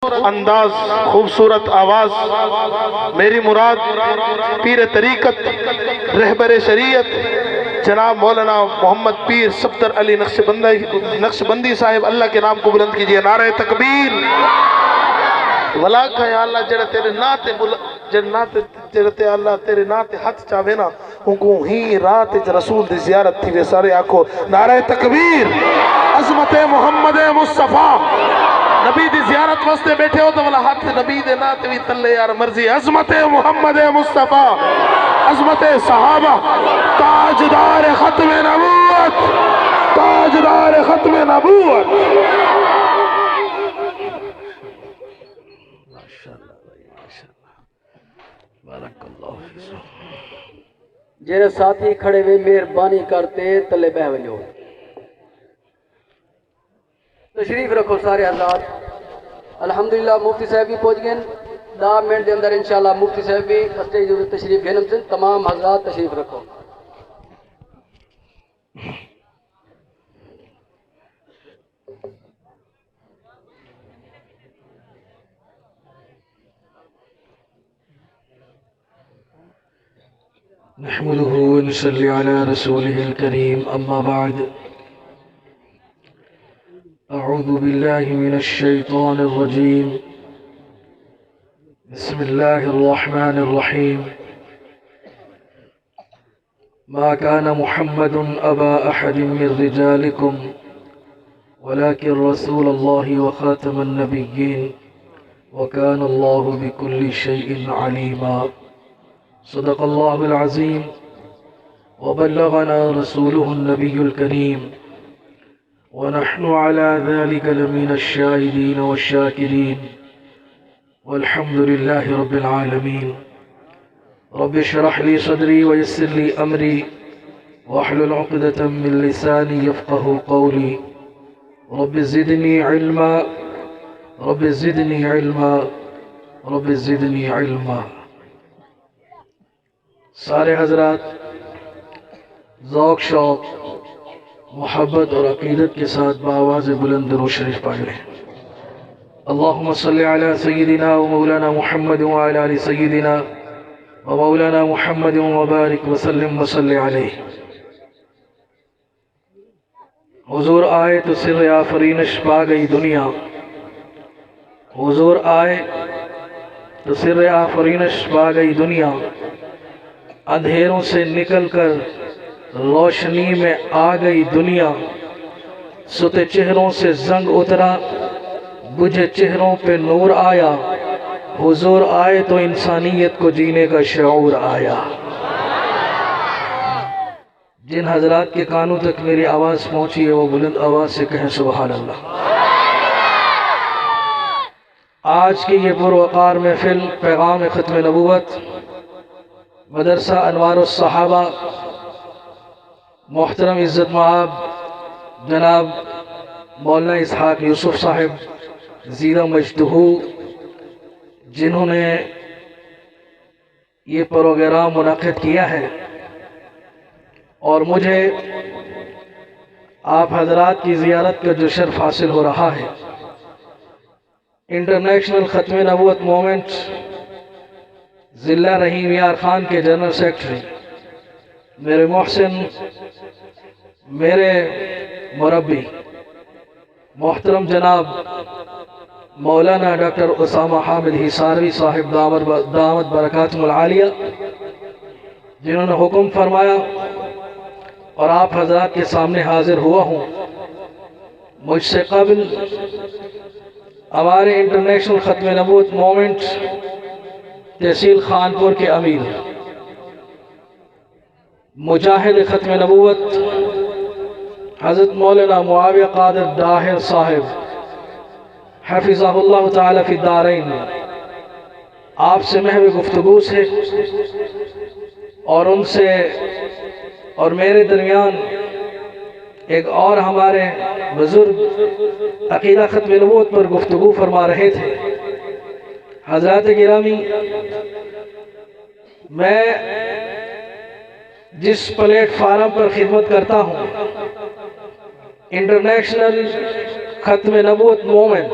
انداز، خوبصورت آواز، میری مراد پیر طریقت رہبر شریعت جناب مولانا محمد پیر صفدر علی نقشبندی صاحب، اللہ کے نام کو بلند کیجئے، نعرہ تکبیر۔ ولا کہ یا اللہ جڑا تیرے ناتے جڑا تے اللہ تیرے ناتے ہاتھ چاہے نا ہوں ہی رات رسول دی زیارت تھی وے سارے آکھو نعرہ تکبیر۔ عظمت محمد مصطفیٰ نبی دی زیارت واسطے بیٹھے ہو تو والا ہاتھ نبی دے ناتے بھی تلے یار مرضی۔ عظمت محمد مصطفیٰ، عظمت صحابہ، تاجدار ختم نبوت، تاجدار ختم نبوت۔ جیرے ساتھی کھڑے ہوئے مہربانی کرتے تلے بہ ونجو، تشریف رکھو سارے حضرات۔ الحمدللہ مفتی صاحب بھی پہنچ گئے، 10 منٹ دے اندر انشاءاللہ مفتی صاحب بھی اسٹیج دے تشریف گھنم سے، تمام حضرات تشریف رکھو۔ نحمده ونصلي على رسوله الكريم، أما بعد، أعوذ بالله من الشيطان الرجيم، بسم الله الرحمن الرحيم، ما كان محمد أبا أحد من رجالكم ولكن رسول الله وخاتم النبيين وكان الله بكل شيء عليما۔ صدق الله العظيم وبلغنا رسوله النبي الكريم ونحن على ذلك لمن الشاهدين والشاكرين والحمد لله رب العالمين۔ رب اشرح لي صدري ويسر لي أمري واحلل عقدة من لساني يفقه قولي، رب زدني علما، رب زدني علما، رب زدني علما۔ سارے حضرات ذوق شوق محبت اور عقیدت کے ساتھ بآواز بلند درود شریف پڑھ لیں۔ اللہم صلی علی سیدنا و مولانا محمد وعلی آل سیدنا و مولانا محمد وبارک وسلم وصلی علیہ۔ حضور آئے تو سر آفرینش پا گئی دنیا، حضور آئے تو سر آفرینش پا گئی دنیا، اندھیروں سے نکل کر روشنی میں آ گئی دنیا، ستے چہروں سے زنگ اترا بجھے چہروں پہ نور آیا، حضور آئے تو انسانیت کو جینے کا شعور آیا۔ جن حضرات کے کانوں تک میری آواز پہنچی ہے وہ بلند آواز سے کہیں سبحان اللہ۔ آج کی یہ پروقار محفل پیغام ختم نبوت مدرسہ انوار الصحابہ محترم عزت مآب جناب مولانا اسحاق یوسف صاحب زیرہ مجدہو، جنہوں نے یہ پروگرام منعقد کیا ہے، اور مجھے آپ حضرات کی زیارت کا جو شرف حاصل ہو رہا ہے، انٹرنیشنل ختم نبوت مومنٹ ضلع رحیم یار خان کے جنرل سیکرٹری میرے محسن، میرے مربی محترم جناب مولانا ڈاکٹر اسامہ حامد حصاروی صاحب دامت برکاتہم العالیہ، جنہوں نے حکم فرمایا اور آپ حضرات کے سامنے حاضر ہوا ہوں۔ مجھ سے قبل ہمارے انٹرنیشنل ختم نبوت مومنٹ تحصیل خانپور کے امیر مجاہد ختم نبوت حضرت مولانا معاویہ قادر ڈاہر صاحب حفظہ اللہ تعالی فی الدارین آپ سے محو گفتگو سے اور ان سے اور میرے درمیان ایک اور ہمارے بزرگ عقیدہ ختم نبوت پر گفتگو فرما رہے تھے۔ حضرات گرامی، میں جس پلیٹ فارم پر خدمت کرتا ہوں، انٹرنیشنل ختم نبوت مومنٹ،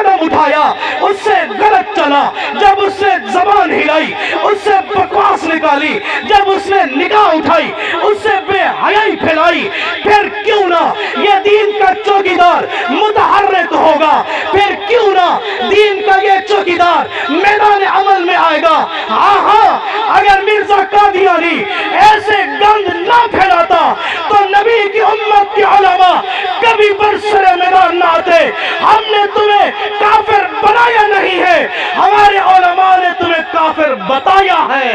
قدم اٹھایا اس سے غلط چلا، جب اس نے زبان ہلائی اس سے بکواس نکالی، جب اس نے نگاہ اٹھائی اس سے بے حیائی پھیلائی، پھر کیوں نہ یہ دین کا چوکیدار متحرک ہوگا، پھر کیوں نہ دین کا یہ چوکیدار میدان عمل میں آئے گا۔ ہاں اگر مرزا قادیانی ایسے گند نہ پھیلاتا تو نبی کی امت کے علماء کبھی برسر میدان نہ آتے۔ ہم نے تمہیں کافر بنایا نہیں ہے، ہمارے علماء نے تمہیں کافر بتایا ہے۔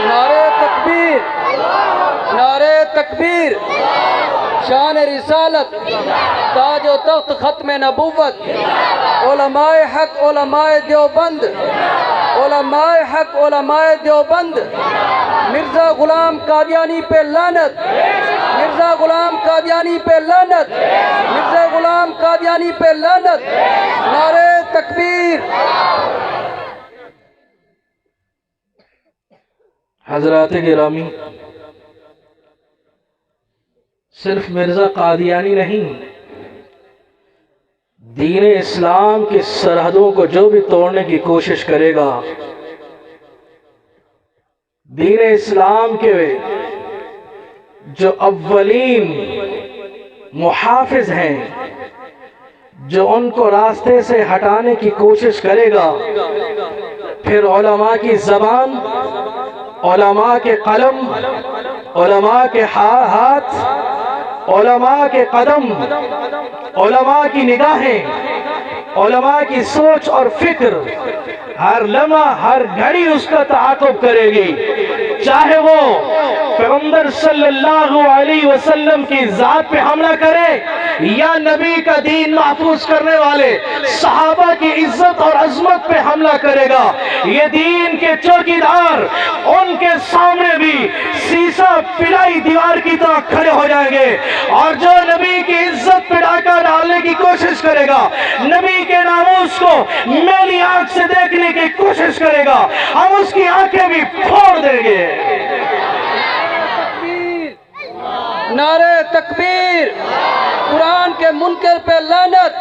نعرہ تکبیر، نعرہ تکبیر، شان رسالت، تاج و تخت ختم نبوت، علماء حق علماء دیوبند، علماء حق علماء دیوبند، مرزا غلام قادیانی پہ لعنت، مرزا غلام قادیانی پہ لعنت، مرزا غلام قادیانی پہ لعنت، نعرہ تکبیر۔ حضرات گرامی، صرف مرزا قادیانی نہیں، دین اسلام کی سرحدوں کو جو بھی توڑنے کی کوشش کرے گا، دین اسلام کے جو اولین محافظ ہیں، جو ان کو راستے سے ہٹانے کی کوشش کرے گا، پھر علماء کی زبان، علماء کے قلم، علماء کے ہاتھ، علماء کے قدم، علماء کی نگاہیں، علماء کی سوچ اور فکر ہر لمحہ ہر گھڑی اس کا تعاقب کرے گی، چاہے وہ پیغمبر صلی اللہ علیہ وسلم کی ذات پہ حملہ کرے یا نبی کا دین محفوظ کرنے والے صحابہ کی عزت اور عظمت پہ حملہ کرے گا۔ یہ دین کے چوکیدار ان کے سامنے بھی سیسا پلائی دیوار کی طرح کھڑے ہو جائیں گے، اور جو نبی کی عزت پہ ڈاکہ ڈالنے کی کوشش کرے گا، نبی کے ناموس کو میلی آنکھ سے دیکھنے کی کوشش کرے گا، ہم اس کی آنکھیں بھی پھوڑ دیں گے۔ نعرہ تکبیر، قرآن کے منکر پہ لعنت،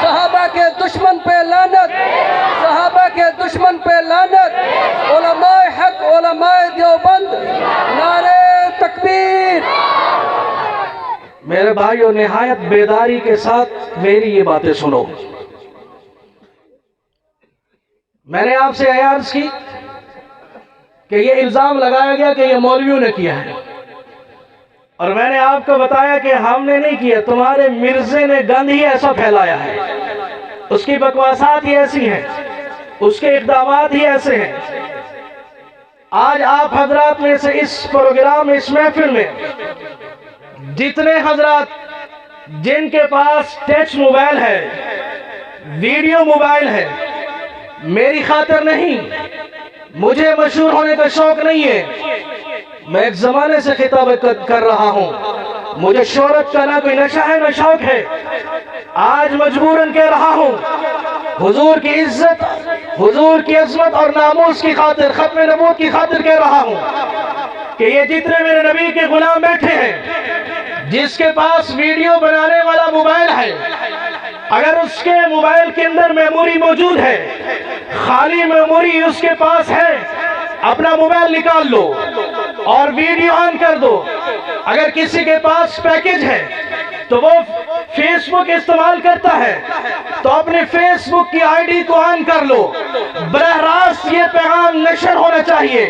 صحابہ کے دشمن پہ لعنت، صحابہ کے دشمن پہ لعنت، علماء حق علماء دیوبند، نعرہ تکبیر۔ میرے بھائیو، نہایت بیداری کے ساتھ میری یہ باتیں سنو۔ میں نے آپ سے عرض کی کہ یہ الزام لگایا گیا کہ یہ مولویوں نے کیا ہے، اور میں نے آپ کو بتایا کہ ہم نے نہیں کیا، تمہارے مرزے نے گند ہی ایسا پھیلایا ہے، اس کی بکواسات ہی ایسی ہیں، اس کے اقدامات ہی ایسے ہیں۔ آج آپ حضرات میں سے اس پروگرام اس محفل میں جتنے حضرات جن کے پاس ٹچ موبائل ہے، ویڈیو موبائل ہے، میری خاطر نہیں، مجھے مشہور ہونے کا شوق نہیں ہے، میں ایک زمانے سے خطاب کر رہا ہوں، مجھے شہرت کا نہ کوئی نشہ ہے نہ شوق ہے، آج مجبوراً کہہ رہا ہوں، حضور کی عزت، حضور کی عظمت اور ناموس کی خاطر، ختم نبوت کی خاطر کہہ رہا ہوں کہ یہ جتنے میرے نبی کے غلام بیٹھے ہیں، جس کے پاس ویڈیو بنانے والا موبائل ہے، اگر اس کے موبائل کے اندر میموری موجود ہے، خالی میموری اس کے پاس ہے، اپنا موبائل نکال لو اور ویڈیو آن کر دو۔ اگر کسی کے پاس پیکج ہے تو وہ فیس بک استعمال کرتا ہے تو اپنے فیس بک کی آئی ڈی کو آن کر لو، براہ راست یہ پیغام نشر ہونا چاہیے۔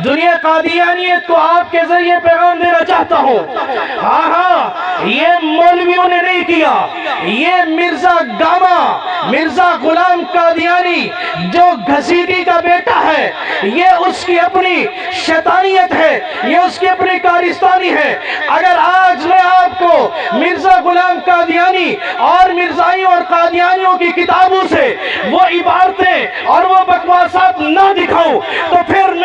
دنیا قادیانیت کو آپ کے ذریعے پیغام دینا چاہتا ہوں، ہاں یہ مولویوں نے نہیں کیا، یہ مرزا گاما، مرزا غلام قادیانی جو گھسیٹی کا بیٹا ہے، یہ اس کی اپنی شیطانیت ہے، یہ اس کی اپنی کارستانی ہے۔ اگر آج میں آپ کو مرزا غلام قادیانی اور مرزائیوں اور قادیانیوں کی کتابوں سے وہ عبارتیں اور وہ بکواسات نہ دکھاؤں تو پھر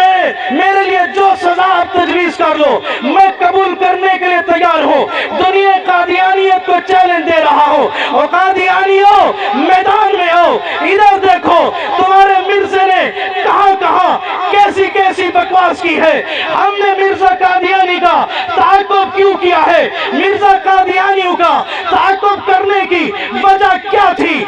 میرے لیے جو سزا آپ تجویز کر لو میں قبول کرنے کے لیے تیار ہوں۔ دنیا قادیانیت کو چیلنج دے رہا ہوں، اور قادیانیوں میدان میں آؤ، ادھر دیکھو تمہارے مرزے نے کہاں کہاں کیسی کیسی بکواس کی ہے۔ ہم نے مرزا قادیانی کا تعاقب کیوں کیا ہے؟ مرزا قادیانیوں کا تعاقب کرنے کی وجہ کیا تھی؟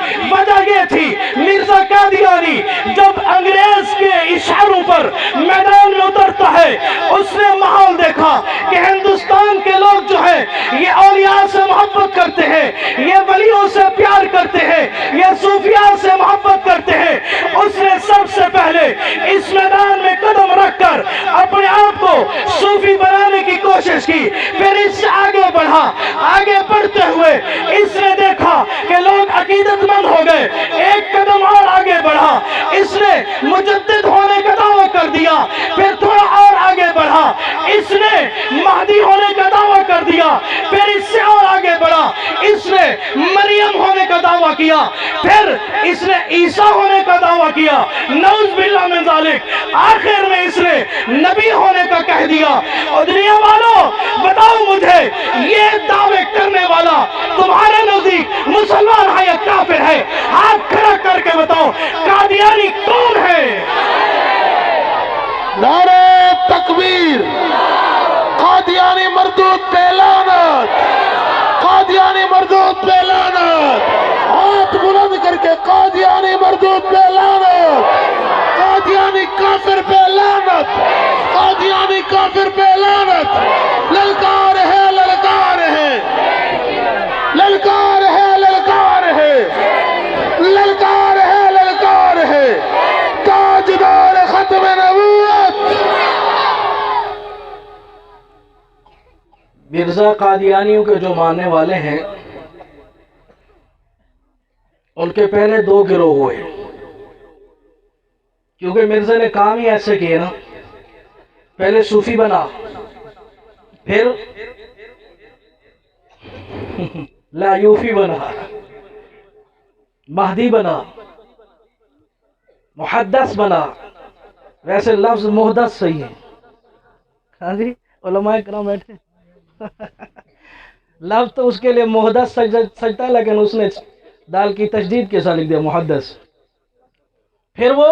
نے اس میدان میں قدم رکھ کر اپنے آپ کو صوفی بنانے کی کوشش کی، پھر اس سے آگے بڑھا، آگے بڑھتے ہوئے اس نے دیکھا کہ لوگ عقیدت مند ہو گئے، ایک قدم اور آگے بڑھا، اس نے مجدد ہونے کا دعویٰ کر دیا، پھر تھوڑا اور آگے بڑھا، اس نے مہدی ہونے کا دعویٰ کر دیا، پھر اس سے اور آگے بڑھا، اس نے مریم ہونے کا دعویٰ کیا، پھر اس نے عیسیٰ ہونے کا دعویٰ کیا، نعوذ باللہ من ذالک، آخر میں اس نے نبی ہونے کا کہہ دیا۔ اور دنیا والوں بتاؤ مجھے، یہ دعوے کرنے والا تمہارے نزدیک مسلمان ہے یا کافر ہے؟ ہاتھ کھڑا کر کے بتاؤ، قادیانی کون ہے؟ نعرہ تکبیر، قادیانی مردود پہ لعنت، قادیانی مردود پہ لعنت، ہاتھ بلند کر کے قادیانی مردود پہ لعنت، قادیانی کافر پہ لعنت، قادیانی کافر پہ لعنت، للکار ہے للکار ہے، للکار ہے للکار ہے، للکار ہے للکار ہے، تاجدار ختم نبوت۔ مرزا قادیانیوں کے جو ماننے والے ہیں ان کے پہلے دو گروہ ہوئے، کیونکہ مرزا نے کام ہی ایسے کیے نا، پہلے صوفی بنا، پھر لایوفی بنا، مہدی بنا، محدث بنا۔ ویسے لفظ محدث صحیح ہے، ہاں جی علماء کرام بیٹھے، لفظ تو اس کے لیے محدث سجتا ہے، لیکن اس نے دال کی تشدید کے ساتھ لکھ دیا محدث۔ پھر وہ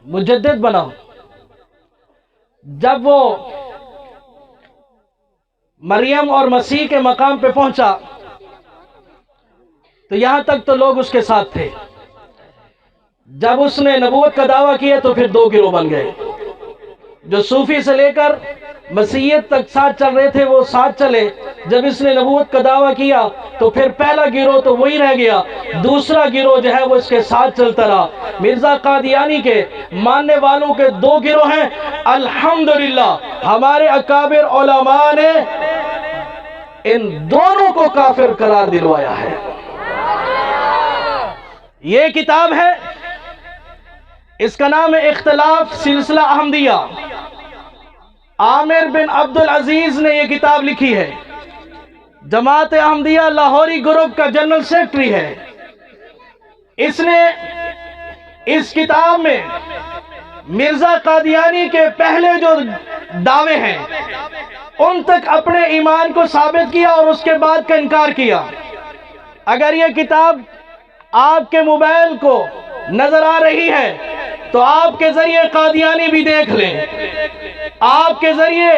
مجدد بنا، جب وہ مریم اور مسیح کے مقام پہ پہنچا تو یہاں تک تو لوگ اس کے ساتھ تھے، جب اس نے نبوت کا دعویٰ کیا تو پھر دو گروہ بن گئے، جو صوفی سے لے کر مسیحیت تک ساتھ چل رہے تھے وہ ساتھ چلے، جب اس نے نبوت کا دعویٰ کیا تو پھر پہلا گروہ تو وہی رہ گیا، دوسرا گروہ جو ہے وہ اس کے ساتھ چلتا رہا۔ مرزا قادیانی کے ماننے والوں کے دو گروہ ہیں، الحمدللہ ہمارے اکابر علماء نے ان دونوں کو کافر قرار دلوایا ہے۔ یہ کتاب ہے، اس کا نام ہے اختلاف سلسلہ احمدیہ، عامر بن عبدالعزیز نے یہ کتاب لکھی ہے، جماعت احمدیہ لاہوری گروپ کا جنرل سیکرٹری ہے۔ اس نے اس کتاب میں مرزا قادیانی کے پہلے جو دعوے ہیں ان تک اپنے ایمان کو ثابت کیا اور اس کے بعد کا انکار کیا۔ اگر یہ کتاب آپ کے موبائل کو نظر آ رہی ہے تو آپ کے ذریعے قادیانی بھی دیکھ لیں، آپ کے ذریعے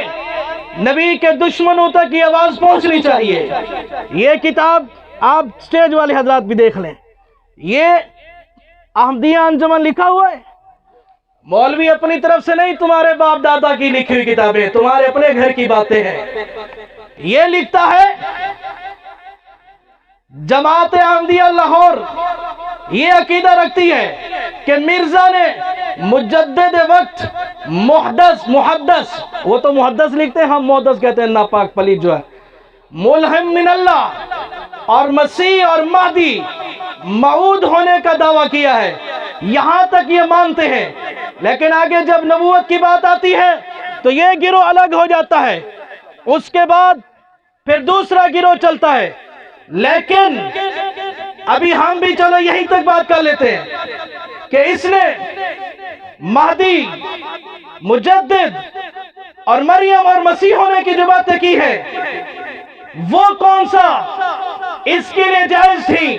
نبی کے دشمنوں تک یہ آواز پہنچنی چاہیے۔ یہ کتاب آپ سٹیج والے حضرات بھی دیکھ لیں، یہ احمدیہ انجمن لکھا ہوا ہے، مولوی اپنی طرف سے نہیں، تمہارے باپ دادا کی لکھی ہوئی کتابیں، تمہارے اپنے گھر کی باتیں ہیں۔ یہ لکھتا ہے جماعت احمدیہ لاہور یہ عقیدہ رکھتی ہے کہ مرزا نے مجدد وقت محدث وہ تو محدث لکھتے ہیں، ہم محدث کہتے ہیں ناپاک پلید جو ہے، ملہم من اللہ اور مسیح اور مہدی موعود ہونے کا دعویٰ کیا ہے، یہاں تک یہ مانتے ہیں۔ لیکن آگے جب نبوت کی بات آتی ہے تو یہ گروہ الگ ہو جاتا ہے، اس کے بعد پھر دوسرا گروہ چلتا ہے۔ لیکن ابھی ہم بھی چلو یہیں تک بات کر لیتے ہیں کہ اس نے مہدی، مجدد اور مریم اور مسیح ہونے کی جو باتیں کی ہے وہ کون سا اس کے لیے جائز تھی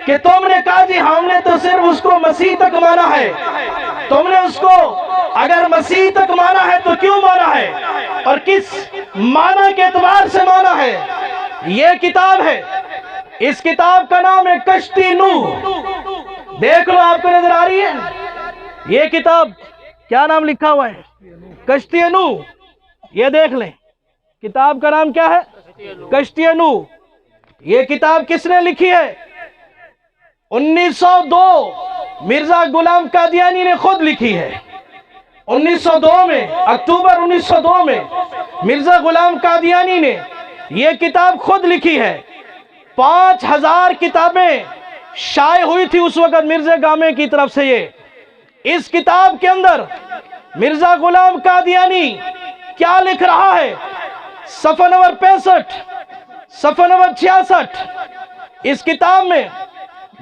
کہ تم نے کہا جی ہم نے تو صرف اس کو مسیح تک مانا ہے، تم نے اس کو اگر مسیح تک مانا ہے تو کیوں مانا ہے اور کس معنی کے اعتبار سے مانا ہے؟ یہ کتاب ہے، اس کتاب کا نام ہے کشتی نوح، دیکھ لو آپ کو نظر آ رہی ہے یہ کتاب کیا نام لکھا ہوا ہے؟ کشتی نوح۔ یہ دیکھ لیں کتاب کا نام کیا ہے؟ کشتی نوح۔ یہ کتاب کس نے لکھی ہے؟ 1902 مرزا غلام قادیانی نے خود لکھی ہے 1902 میں، اکتوبر 1902 میں مرزا غلام قادیانی نے یہ کتاب خود لکھی ہے۔ 5000 کتابیں شائع ہوئی تھی اس وقت مرزا گامے کی طرف سے۔ یہ اس کتاب کے اندر مرزا غلام قادیانی کیا لکھ رہا ہے؟ صفحہ نمبر 65، صفحہ نمبر 66، اس کتاب میں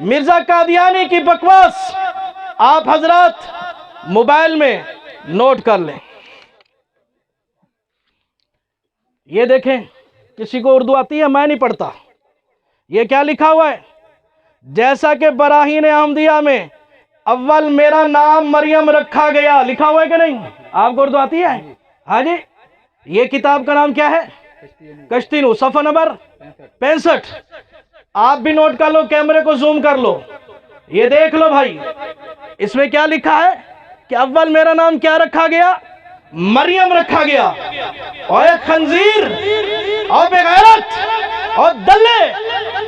مرزا قادیانی کی بکواس آپ حضرات موبائل میں نوٹ کر لیں۔ یہ دیکھیں، کسی کو اردو آتی ہے؟ میں نہیں پڑھتا۔ یہ کیا لکھا ہوا ہے؟ جیسا کہ براہین احمدیہ میں اول میرا نام مریم رکھا گیا، لکھا ہوا ہے کہ نہیں؟ آپ کو اردو آتی ہے؟ ہاں جی۔ یہ کتاب کا نام کیا ہے؟ کشتی نو، صفحہ نمبر 65۔ آپ بھی نوٹ کر لو، کیمرے کو زوم کر لو، یہ دیکھ لو بھائی، اس میں کیا لکھا ہے کہ اول میرا نام کیا رکھا گیا؟ مریم رکھا گیا۔ اور ایک خنزیر اور بغیرت اور دلے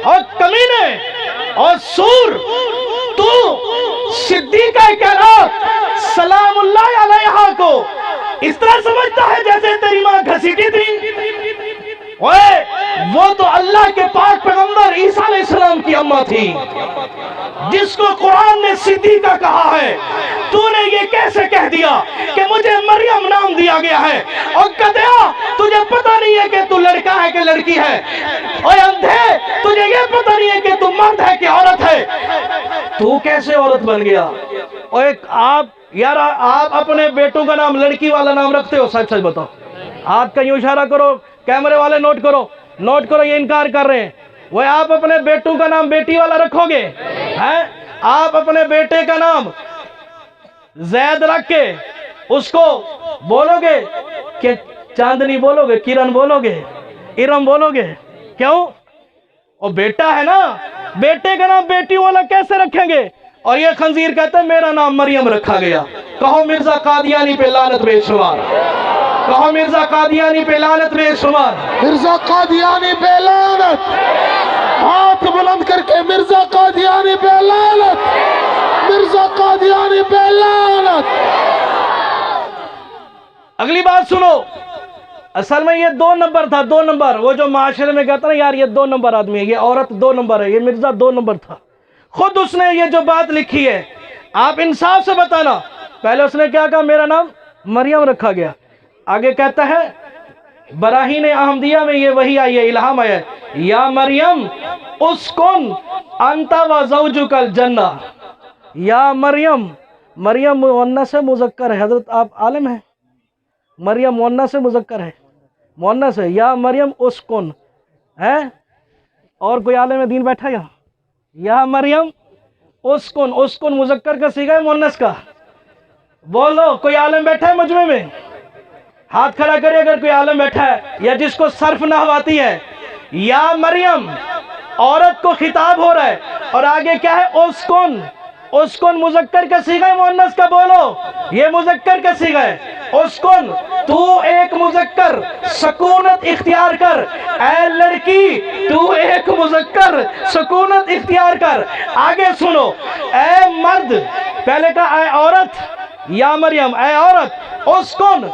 اور کمینے اور سور، تو صدیقہ کائنات سلام اللہ علیہا کو اس طرح سمجھتا ہے جیسے تیری ماں گھسیٹی تھی؟ وہ تو اللہ کے پاک پیغمبر عیسیٰ علیہ السلام کی اماں تھی، جس کو قرآن نے صدیقہ کہا ہے۔ تو نے یہ کیسے کہہ دیا کہ مجھے مریم نام دیا گیا ہے؟ اور گدھیا، تجھے پتہ نہیں ہے کہ تو لڑکا ہے کہ لڑکی ہے؟ اور اندھے، تجھے یہ پتہ نہیں ہے کہ تو مرد ہے کہ عورت ہے؟ تو کیسے عورت بن گیا؟ اور ایک آپ اپنے بیٹوں کا نام لڑکی والا نام رکھتے ہو؟ سچ سچ بتاؤ، ہاتھ کا یوں اشارہ کرو، کیمرے والے نوٹ کرو، یہ انکار کر رہے ہیں۔ وہ آپ اپنے بیٹوں کا نام بیٹی والا رکھو گے؟ آپ اپنے بیٹے کا نام زید رکھ کے اس کو بولو گے کہ چاندنی بولو گے، کرن بولو گے، ارم بولو گے؟ کیوں؟ وہ بیٹا ہے نا، بیٹے کا نام بیٹی والا کیسے رکھیں گے؟ اور یہ خنزیر کہتا ہے میرا نام مریم رکھا گیا۔ کہو مرزا قادیانی پہ لعنت بے شمار، کہو مرزا قادیانی پہ لعنت بے شمار، مرزا قادیانی پہ لعنت، ہاتھ بلند کر کے مرزا قادیانی پہ لعنت، مرزا قادیانی پہ لعنت۔ اگلی بات سنو، اصل میں یہ 2 نمبر تھا، 2 نمبر۔ وہ جو معاشرے میں کہتا نا یار یہ 2 نمبر آدمی ہے، یہ عورت 2 نمبر ہے، یہ مرزا 2 نمبر تھا۔ خود اس نے یہ جو بات لکھی ہے، آپ انصاف سے بتانا، پہلے اس نے کیا کہا؟ میرا نام مریم رکھا گیا۔ آگے کہتا ہے براہین احمدیہ میں یہ وہی آئی ہے، الہام آیا ہے، یا مریم اسکن انت و زوجک الجنہ۔ یا مریم، مریم مؤنث ہے مذکر ہے؟ حضرت آپ عالم ہیں؟ مریم مؤنث ہے مذکر ہے؟ مؤنث ہے۔ یا مریم اسکن ہے؟ اور کوئی عالم دین بیٹھا یہاں؟ یا مریم اسکن، اسکن مذکر کا صیغہ ہے مؤنث کا؟ بولو، کوئی عالم بیٹھا ہے مجمع میں؟ ہاتھ کھڑا کرے اگر کوئی عالم بیٹھا ہے یا جس کو صرف نحو آتی ہے۔ یا مریم، عورت کو خطاب ہو رہا ہے، اور آگے کیا ہے؟ اسکن، اسکن مذکر کا صیغہ ہے مؤنث کا؟ بولو، یہ مذکر کا صیغہ ہے۔ اسکن، تو ایک مذکر سکونت اختیار کر، اے لڑکی تو ایک مذکر سکونت اختیار کر۔ آگے سنو، اے مرد، پہلے کہا اے عورت، یا مریم اے عورت، اسکن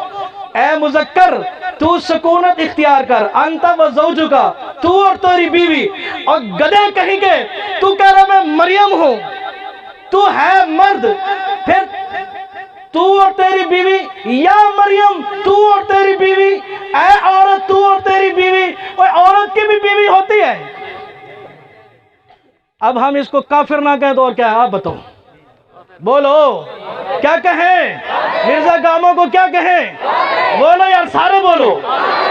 اے مذکر تو سکونت اختیار کر، انت و زوجکا تو اور تیری بیوی۔ اور گدھے کہیں گے تو کہہ رہا میں مریم ہوں، تو ہے مرد، پھر تو اور تیری بیوی، یا مریم تو اور تیری بیوی، اے عورت تو اور تیری بیوی۔ اور عورت کی بھی بیوی ہوتی ہے؟ اب ہم اس کو کافر نہ کہیں تو اور کیا ہے؟ آپ بتاؤ، بولو کیا کہیں؟ مرزا گاموں کو کیا کہیں؟ بولو یار، سارے بولو،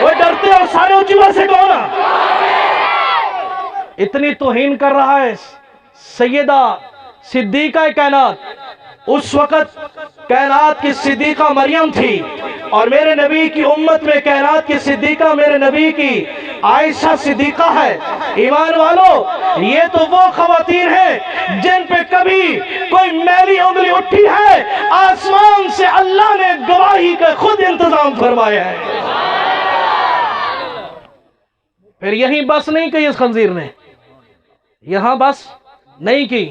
وہ ڈرتے اور سارے اونچی بات سے کہو نا۔ اتنی توہین کر رہا ہے سیدہ صدیقہ کائنات۔ اس وقت کائنات کی صدیقہ مریم تھی، اور میرے نبی کی امت میں کائنات کی صدیقہ میرے نبی کی عائشہ صدیقہ ہے۔ ایمان والو، یہ تو وہ خواتین ہیں جن پہ کبھی کوئی میلی انگلی اٹھی ہے، آسمان سے اللہ نے گواہی کا خود انتظام فرمایا ہے۔ پھر یہیں بس نہیں کی اس خنزیر نے، یہاں بس نہیں کی،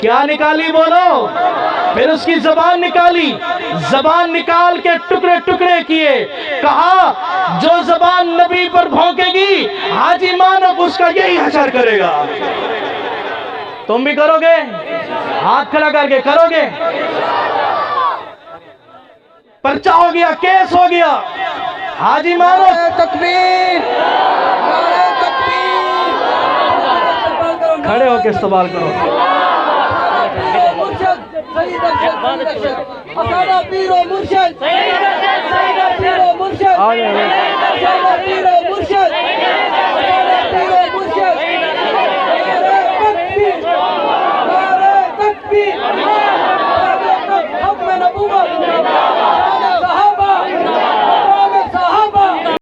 کیا نکالی بولو؟ پھر اس کی زبان نکالی، زبان نکال کے ٹکڑے ٹکڑے کیے، کہا جو زبان نبی پر بھونکے گی حاجی مانک اس کا یہی حشر کرے گا۔ تم بھی کرو گے؟ ہاتھ کھڑا کر کے کرو گے؟ پرچہ ہو گیا، کیس ہو گیا، حاجی مانک تکبیر، نعرہ تکبیر، کھڑے ہو کے استقبال کرو۔ سید ارشد، سید ارشد، اسانا پیر و مرشد، سید ارشد، پیر و مرشد، اسانا پیر و مرشد، اسانا پیر و مرشد، نعرہ تکبیر، نعرہ تکبیر، ختم نبوت،